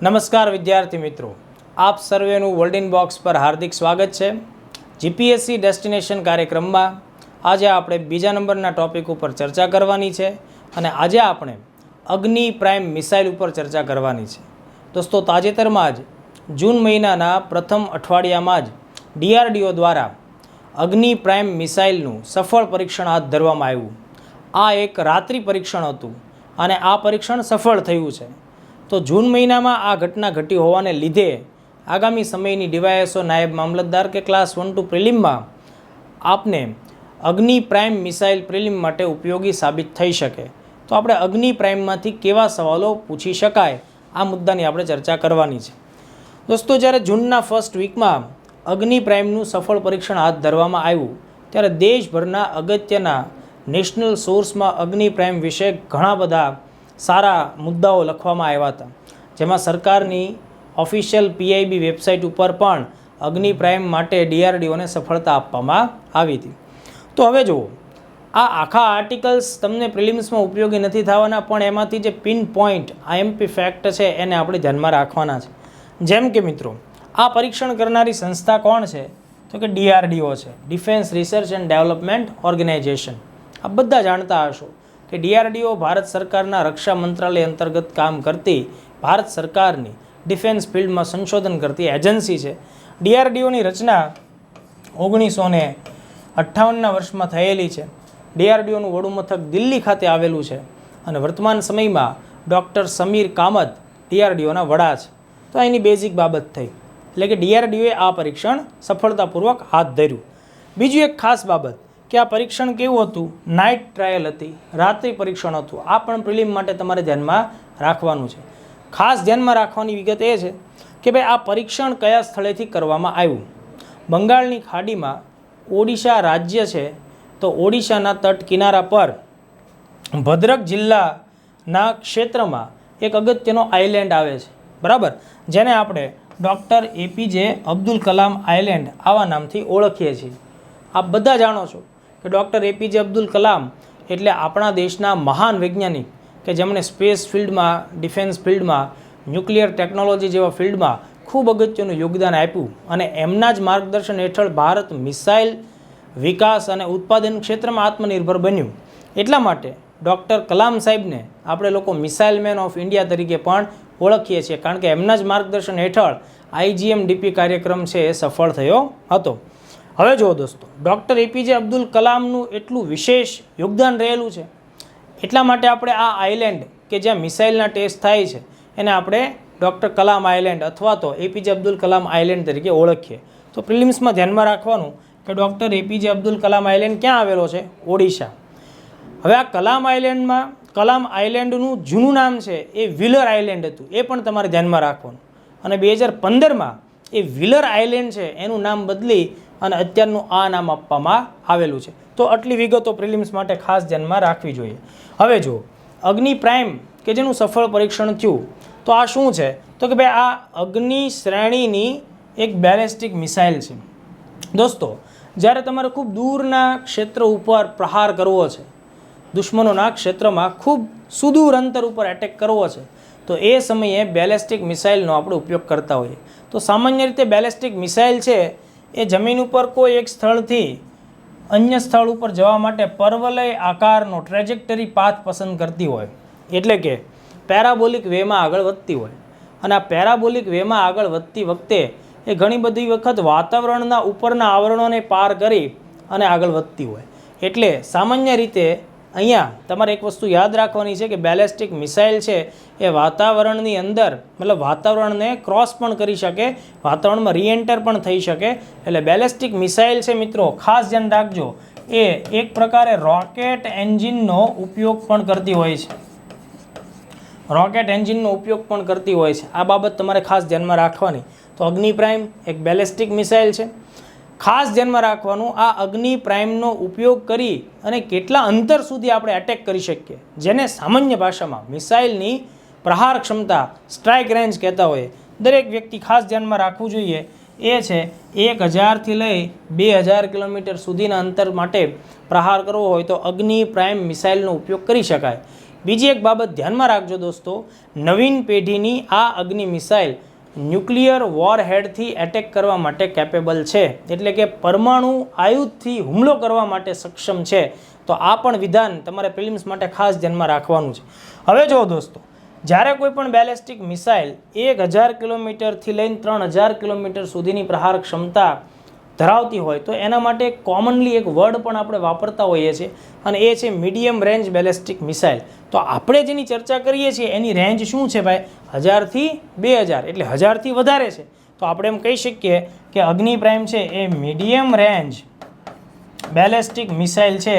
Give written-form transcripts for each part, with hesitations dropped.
નમસ્કાર વિદ્યાર્થી મિત્રો, આપ સર્વેનું વર્લ્ડ ઇન બોક્સ પર હાર્દિક સ્વાગત છે। જીપીએસસી ડેસ્ટિનેશન કાર્યક્રમમાં આજે આપણે બીજા નંબરના ટોપિક ઉપર ચર્ચા કરવાની છે અને આજે આપણે અગ્નિ પ્રાઇમ મિસાઇલ ઉપર ચર્ચા કરવાની છે। દોસ્તો, તાજેતરમાં જ જૂન મહિનાના પ્રથમ અઠવાડિયામાં જ ડીઆરડીઓ દ્વારા અગ્નિ પ્રાઇમ મિસાઇલનું સફળ પરીક્ષણ હાથ ધરવામાં આવ્યું। આ એક રાત્રિ પરીક્ષણ હતું અને આ પરીક્ષણ સફળ થયું છે। તો જૂન મહિનામાં આ ઘટના ઘટી હોવાને લીધે આગામી સમયની ડીવાયએસઓ નાયબ મામલતદાર કે ક્લાસ 1-2 પ્રિલિમમાં આપને અગ્નિ પ્રાઇમ મિસાઇલ પ્રિલિમ માટે ઉપયોગી સાબિત થઈ શકે। તો આપણે અગ્નિ પ્રાઇમમાંથી કેવા સવાલો પૂછી શકાય આ મુદ્દાની આપણે ચર્ચા કરવાની છે। દોસ્તો, જ્યારે જૂનના ફર્સ્ટ વીકમાં અગ્નિ પ્રાઇમનું સફળ પરીક્ષણ હાથ ધરવામાં આવ્યું ત્યારે દેશભરના અગત્યના નેશનલ સોર્સમાં અગ્નિ પ્રાઇમ વિશે ઘણા બધા સારા મુદ્દાઓ લખવામાં આવ્યા હતા, જેમાં સરકારની ઓફિશિયલ પીઆઈબી વેબસાઇટ ઉપર પણ અગ્નિ પ્રાઇમ માટે ડીઆરડીઓને સફળતા આપવામાં આવી હતી। તો હવે જુઓ, આ આખા આર્ટિકલ્સ તમને પ્રિલિમ્સમાં ઉપયોગી નથી થવાના, પણ એમાંથી જે પિન પોઈન્ટ આઈએમપી ફેક્ટ છે એને આપણે ધ્યાનમાં રાખવાના છે। જેમ કે મિત્રો, આ પરીક્ષણ કરનારી સંસ્થા કોણ છે? તો કે ડીઆરડીઓ છે, defence research and development organisation. આ બધા જાણતા હશો કે ડીઆરડીઓ ભારત સરકારના રક્ષા મંત્રાલય અંતર્ગત કામ કરતી ભારત સરકારની ડિફેન્સ ફિલ્ડમાં સંશોધન કરતી એજન્સી છે। ડીઆરડીઓની રચના 1958ના વર્ષમાં થયેલી છે। ડીઆરડીઓનું વડું મથક દિલ્હી ખાતે આવેલું છે અને વર્તમાન સમયમાં ડૉક્ટર સમીર કામત ડીઆરડીઓના વડા છે। તો એની બેઝિક બાબત થઈ, એટલે કે ડીઆરડીઓએ આ પરીક્ષણ સફળતાપૂર્વક હાથ ધર્યું। બીજું એક ખાસ બાબત કે આ પરીક્ષણ કેવું હતું? નાઇટ ટ્રાયલ હતી, રાત્રિ પરીક્ષણ હતું। આ પણ પ્રિલિમ માટે તમારે ધ્યાનમાં રાખવાનું છે। ખાસ ધ્યાનમાં રાખવાની વિગત એ છે કે ભાઈ આ પરીક્ષણ કયા સ્થળેથી કરવામાં આવ્યું? બંગાળની ખાડીમાં ઓડિશા રાજ્ય છે, તો ઓડિશાના તટ કિનારા પર ભદ્રક જિલ્લાના ક્ષેત્રમાં એક અગત્યનો આઇલેન્ડ આવે છે, બરાબર, જેને આપણે doctor APJ Abdul Kalam island આવા નામથી ઓળખીએ છીએ। આપ બધા જાણો છો કે ડૉક્ટર એપીજે અબ્દુલ કલામ એટલે આપણા દેશના મહાન વૈજ્ઞાનિક કે જેમણે સ્પેસ ફિલ્ડમાં, ડિફેન્સ ફિલ્ડમાં, ન્યુક્લિયર ટેકનોલોજી જેવા ફિલ્ડમાં ખૂબ અગત્યનું યોગદાન આપ્યું અને એમના જ માર્ગદર્શન હેઠળ ભારત મિસાઇલ વિકાસ અને ઉત્પાદન ક્ષેત્રમાં આત્મનિર્ભર બન્યું। એટલા માટે ડૉક્ટર કલામ સાહેબને આપણે લોકો મિસાઇલ મેન ઓફ ઇન્ડિયા તરીકે પણ ઓળખીએ છીએ, કારણ કે એમના જ માર્ગદર્શન હેઠળ IGM-DP કાર્યક્રમ છે એ સફળ થયો હતો। હવે જુઓ દોસ્તો, ડૉક્ટર એપીજે અબ્દુલ કલામનું એટલું વિશેષ યોગદાન રહેલું છે, એટલા માટે આપણે આ આઇલેન્ડ કે જ્યાં મિસાઇલના ટેસ્ટ થાય છે એને આપણે ડૉક્ટર કલામ આઇલેન્ડ અથવા તો એપીજે અબ્દુલ કલામ આઇલેન્ડ તરીકે ઓળખીએ। તો પ્રિલિમ્સમાં ધ્યાનમાં રાખવાનું કે doctor APJ Abdul Kalam island ક્યાં આવેલો છે? ઓડિશા। હવે આ કલામ આઇલેન્ડનું જૂનું નામ છે એ વ્હીલર આઇલેન્ડ હતું, એ પણ તમારે ધ્યાનમાં રાખવાનું। અને 2015માં એ વ્હીલર આઇલેન્ડ છે એનું નામ બદલી અને અત્યારનું આ નામ આપવામાં આવેલું છે। તો આટલી વિગતો પ્રિલિમ્સ માટે ખાસ ધ્યાનમાં રાખવી જોઈએ। હવે જુઓ, અગ્નિ પ્રાઇમ કે જેનું સફળ પરીક્ષણ થયું, તો આ શું છે? તો કે ભાઈ આ અગ્નિ શ્રેણીની એક બેલેસ્ટિક મિસાઇલ છે। દોસ્તો, જ્યારે તમારે ખૂબ દૂરના ક્ષેત્ર ઉપર પ્રહાર કરવો છે, દુશ્મનોના ક્ષેત્રમાં ખૂબ સુદૂર અંતર ઉપર એટેક કરવો છે, તો એ સમયે બેલેસ્ટિક મિસાઇલનો આપણે ઉપયોગ કરતા હોઈએ। તો સામાન્ય રીતે બેલેસ્ટિક મિસાઇલ છે એ જમીન ઉપર કોઈ એક સ્થળથી અન્ય સ્થળ ઉપર જવા માટે પર્વલય આકારનો ટ્રેજેક્ટરી પાથ પસંદ કરતી હોય, એટલે કે પેરાબોલિક વેમાં આગળ વધતી હોય। અને આ પેરાબોલિક વેમાં આગળ વધતી વખતે એ ઘણી બધી વખત વાતાવરણના ઉપરના આવરણોને પાર કરી અને આગળ વધતી હોય। એટલે સામાન્ય રીતે અહીંયા તમારે એક વસ્તુ યાદ રાખવાની છે કે બેલેસ્ટિક મિસાઇલ છે એ વાતાવરણની અંદર, મતલબ વાતાવરણને ક્રોસ પણ કરી શકે, વાતાવરણમાં રીએન્ટર પણ થઈ શકે। એટલે બેલેસ્ટિક મિસાઇલ છે મિત્રો, ખાસ ધ્યાન રાખજો, એ એક પ્રકારે રોકેટ એન્જિનનો ઉપયોગ પણ કરતી હોય છે, રોકેટ એન્જિનનો ઉપયોગ પણ કરતી હોય છે। આ બાબત તમારે ખાસ ધ્યાનમાં રાખવાની। તો અગ્નિ પ્રાઇમ એક બેલેસ્ટિક મિસાઇલ છે। ખાસ ધ્યાનમાં રાખવાનું, આ અગ્નિ પ્રાઇમનો ઉપયોગ કરી અને કેટલા અંતર સુધી આપણે એટેક કરી શકીએ, જેને સામાન્ય ભાષામાં મિસાઇલની પ્રહાર ક્ષમતા, સ્ટ્રાઇક રેન્જ કહેતા હોય। દરેક વ્યક્તિ ખાસ ધ્યાનમાં રાખવું જોઈએ એ છે 1000થી લઈ 2000 કિલોમીટર સુધીના અંતર માટે પ્રહાર કરવો હોય તો અગ્નિ પ્રાઇમ મિસાઇલનો ઉપયોગ કરી શકાય। બીજી એક બાબત ધ્યાનમાં રાખજો દોસ્તો, નવીન પેઢીની આ અગ્નિ મિસાઇલ ન્યુક્લિયર વોરહેડથી એટેક કરવા માટે કેપેબલ છે, એટલે કે પરમાણુ આયુધથી હુમલો કરવા માટે સક્ષમ છે. તો આ પણ વિધાન તમારે પ્રિલિમ્સ માટે ખાસ ધ્યાનમાં રાખવાનું છે. હવે જુઓ દોસ્તો, જ્યારે કોઈ પણ બેલેસ્ટિક મિસાઇલ 1000 કિલોમીટરથી લઈને 3000 કિલોમીટર સુધીની પ્રહાર ક્ષમતા ધરાવતી હોય તો એના માટે કોમનલી એક વર્ડ પણ આપણે વાપરતા હોઈએ છીએ, અને એ છે મીડિયમ રેન્જ બેલેસ્ટિક મિસાઇલ. તો આપણે જેની ચર્ચા કરીએ છીએ એની રેન્જ શું છે ભાઈ? 1000થી 2000, એટલે 1000થી વધારે છે. તો આપણે એમ કહી શકીએ કે અગ્નિ પ્રાઇમ છે એ મીડિયમ રેન્જ બેલેસ્ટિક મિસાઇલ છે.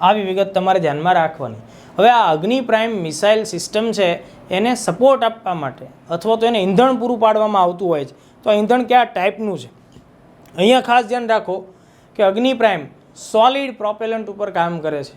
આવી વિગત તમારે ધ્યાનમાં રાખવાની. હવે આ અગ્નિ પ્રાઇમ મિસાઇલ સિસ્ટમ છે એને સપોર્ટ આપવા માટે અથવા તો એને ઈંધણ પૂરું પાડવામાં આવતું હોય છે. તો આ ઈંધણ કયા ટાઈપનું છે? અહીંયા ખાસ ધ્યાન રાખો કે અગ્નિ પ્રાઇમ સોલિડ પ્રોપેલન્ટ ઉપર કામ કરે છે,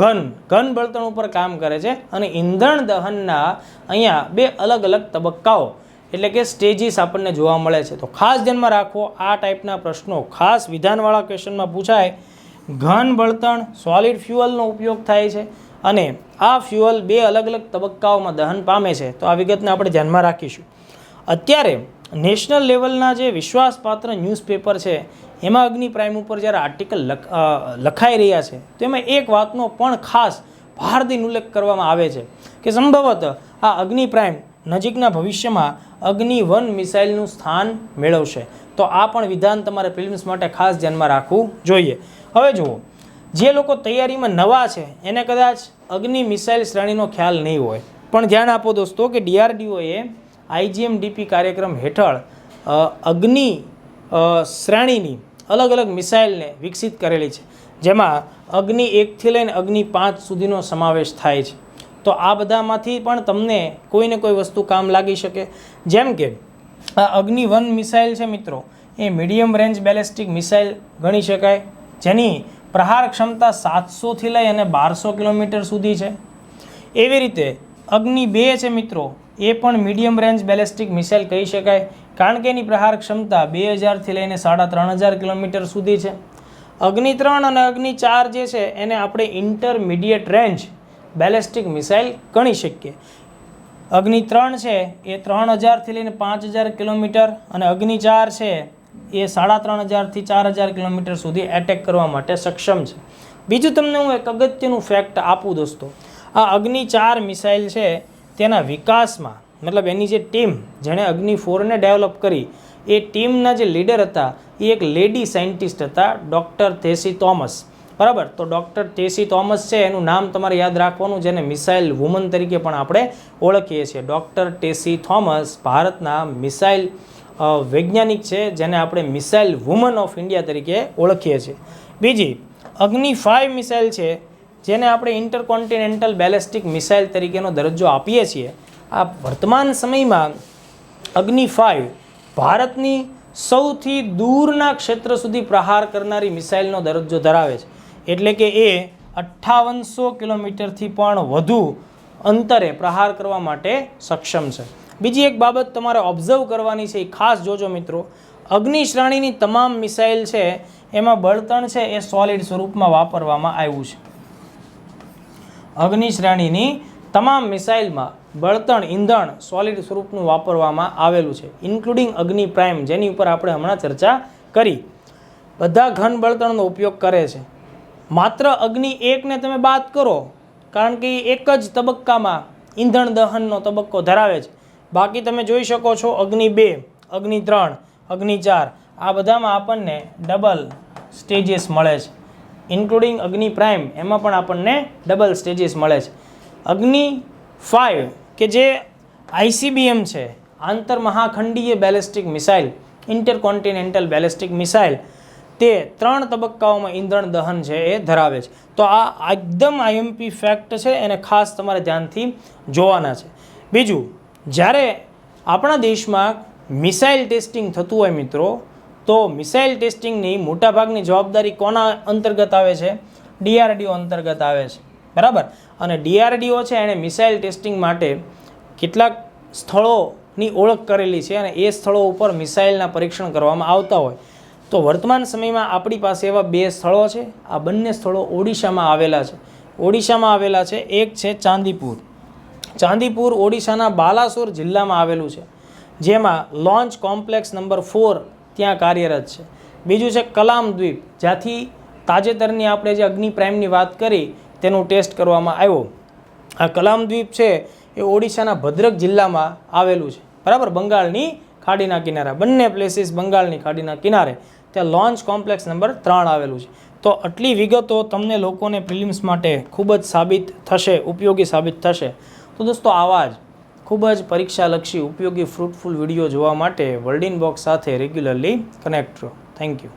ઘન બળતણ ઉપર કામ કરે છે, અને ઈંધણ દહનના અહીંયા 2 અલગ અલગ તબક્કાઓ એટલે કે સ્ટેજીસ આપણને જોવા મળે છે. તો ખાસ ધ્યાનમાં રાખો, આ ટાઈપના પ્રશ્નો ખાસ વિધાનવાળા ક્વેશ્ચનમાં પૂછાય. ઘન બળતણ સોલિડ ફ્યુઅલનો ઉપયોગ થાય છે અને આ ફ્યુઅલ 2 અલગ અલગ તબક્કાઓમાં દહન પામે છે. તો આ વિગતને આપણે ધ્યાનમાં રાખીશું. અત્યારે નેશનલ લેવલના જે વિશ્વાસપાત્ર ન્યૂઝપેપર છે એમાં અગ્નિ પ્રાઇમ ઉપર જ્યારે આર્ટિકલ લખાઈ રહ્યા છે તો એમાં એક વાતનો પણ ખાસ ભારથી ઉલ્લેખ કરવામાં આવે છે કે સંભવત આ અગ્નિ પ્રાઇમ નજીકના ભવિષ્યમાં અગ્નિ 1 મિસાઇલનું સ્થાન મેળવશે. તો આ પણ વિધાન તમારે પ્રિલિમ્સ માટે ખાસ ધ્યાનમાં રાખવું જોઈએ. હવે જુઓ, જે લોકો તૈયારીમાં નવા છે એને કદાચ અગ્નિ મિસાઇલ શ્રેણીનો ખ્યાલ નહીં હોય, પણ ધ્યાન આપો દોસ્તો કે DRDOએ IGMDP કાર્યક્રમ હેઠળ અગ્નિ શ્રેણીની અલગ અલગ મિસાઇલને વિકસિત કરેલી છે, જેમાં અગ્નિ 1થી લઈને અગ્નિ 5 સુધીનો સમાવેશ થાય છે. તો આ બધામાંથી પણ તમને કોઈને કોઈ વસ્તુ કામ લાગી શકે. જેમ કે આ અગ્નિ 1 મિસાઇલ છે મિત્રો, એ મીડિયમ રેન્જ બેલેસ્ટિક મિસાઇલ ગણી શકાય, જેની પ્રહાર ક્ષમતા 700થી લઈ અને 1200 કિલોમીટર સુધી છે. એવી રીતે અગ્નિ 2 છે મિત્રો, એ પણ મીડિયમ રેન્જ બેલેસ્ટિક મિસાઇલ કહી શકાય, કારણ કે એની પ્રહાર ક્ષમતા 2000થી લઈને 3500 કિલોમીટર સુધી છે. અગ્નિ 3 અને અગ્નિ 4 જે છે એને આપણે ઇન્ટરમીડિયેટ રેન્જ બેલેસ્ટિક મિસાઇલ ગણી શકીએ. અગ્નિ 3 છે એ 3000થી લઈને 5000 કિલોમીટર અને અગ્નિ 4 છે એ 3500થી 4000 કિલોમીટર સુધી એટેક કરવા માટે સક્ષમ છે. બીજું તમને હું એક અગત્યનું ફેક્ટ આપું દોસ્તો, આ અગ્નિ 4 મિસાઇલ છે તેના વિકાસમાં મતલબ એની જે ટીમ જેણે અગ્નિ 4ને ડેવલપ કરી એ ટીમના જે લીડર હતા એ એક લેડી સાયન્ટિસ્ટ હતા, ડૉક્ટર ટેસી થોમસ. બરાબર, તો ડૉક્ટર ટેસી થોમસ છે એનું નામ તમારે યાદ રાખવાનું, જેને મિસાઇલ વુમન તરીકે પણ આપણે ઓળખીએ છીએ. ડૉક્ટર ટેસી થોમસ ભારતના મિસાઇલ વૈજ્ઞાનિક છે, જેને આપણે મિસાઇલ વુમન ઓફ ઇન્ડિયા તરીકે ઓળખીએ છીએ. બીજી અગ્નિ 5 મિસાઇલ છે, જેને આપણે ઇન્ટરકોન્ટિનેન્ટલ બેલેસ્ટિક મિસાઇલ તરીકેનો દરજ્જો આપીએ છીએ. આ વર્તમાન સમયમાં અગ્નિ 5 ભારતની સૌથી દૂરના ક્ષેત્ર સુધી પ્રહાર કરનારી મિસાઇલનો દરજ્જો ધરાવે છે, એટલે કે એ 5800 કિલોમીટરથી પણ વધુ અંતરે પ્રહાર કરવા માટે સક્ષમ છે. બીજી એક બાબત તમારે ઓબ્ઝર્વ કરવાની છે, એ ખાસ જોજો મિત્રો, અગ્નિ શ્રેણીની તમામ મિસાઇલ છે એમાં બળતણ છે એ સોલિડ સ્વરૂપમાં વાપરવામાં આવ્યું છે. અગ્નિ શ્રેણીની તમામ મિસાઇલમાં બળતણ ઈંધણ સોલિડ સ્વરૂપનું વાપરવામાં આવેલું છે, ઇન્ક્લુડિંગ અગ્નિ પ્રાઇમ, જેની ઉપર આપણે હમણાં ચર્ચા કરી. બધા ઘન બળતણનો ઉપયોગ કરે છે. માત્ર અગ્નિ 1ને તમે બાદ કરો, કારણ કે એ એક જ તબક્કામાં ઈંધણ દહનનો તબક્કો ધરાવે છે. બાકી તમે જોઈ શકો છો અગ્નિ 2, અગ્નિ 3, અગ્નિ 4 આ બધામાં આપણને ડબલ સ્ટેજીસ મળે છે, ઇન્ક્લુડિંગ અગ્નિ પ્રાઇમ, એમાં પણ આપણને ડબલ સ્ટેજીસ મળે છે. અગ્નિ 5 કે જે ICBM છે, આંતર મહાખંડીય ballistic missile, intercontinental ballistic missile, તે 3 તબક્કાઓમાં ઈંધણ દહન છે એ ધરાવે છે. તો આ એકદમ IMP ફેક્ટ છે, એને ખાસ તમારે ધ્યાનથી જોવાના છે. બીજું, જ્યારે આપણા દેશમાં મિસાઇલ ટેસ્ટિંગ થતું હોય મિત્રો, તો મિસાઇલ ટેસ્ટિંગની મોટાભાગની જવાબદારી કોના અંતર્ગત આવે છે? DRDO અંતર્ગત આવે છે. બરાબર, અને DRDO છે એણે મિસાઇલ ટેસ્ટિંગ માટે કેટલાક સ્થળોની ઓળખ કરેલી છે અને એ સ્થળો ઉપર મિસાઇલના પરીક્ષણ કરવામાં આવતા હોય. તો વર્તમાન સમયમાં આપણી પાસે એવા 2 સ્થળો છે. આ બંને સ્થળો ઓડિશામાં આવેલા છે. ઓડિશામાં આવેલા છે. એક છે ચાંદીપુર. ચાંદીપુર ઓડિશાના બાલાસોર જિલ્લામાં આવેલું છે, જેમાં લોન્ચ કોમ્પ્લેક્સ નંબર 4 ત્યાં કાર્યરત છે. બીજું છે કલામ દ્વીપ, જ્યાંથી તાજેતરની આપણે જે અગ્નિ પ્રાઇમની વાત કરી તેનું ટેસ્ટ કરવામાં આવ્યો. આ કલામ દ્વીપ છે એ ઓડિશાના ભદ્રક જિલ્લામાં આવેલું છે, બરાબર, બંગાળની ખાડીના કિનારે. બંને પ્લેસીસ બંગાળની ખાડીના કિનારે. ત્યાં લોન્ચ કોમ્પ્લેક્સ નંબર 3 આવેલું છે. તો આટલી વિગતો તમને લોકોને પ્રિલિમ્સ માટે ખૂબ જ સાબિત થશે, ઉપયોગી સાબિત થશે. તો દોસ્તો, આવા જ ખૂબ જ પરીક્ષાલક્ષી ઉપયોગી ફ્રૂટફુલ વિડીયો જોવા માટે વર્લ્ડ ઇન બોક્સ સાથે રેગ્યુલરલી કનેક્ટ રહો. Thank you.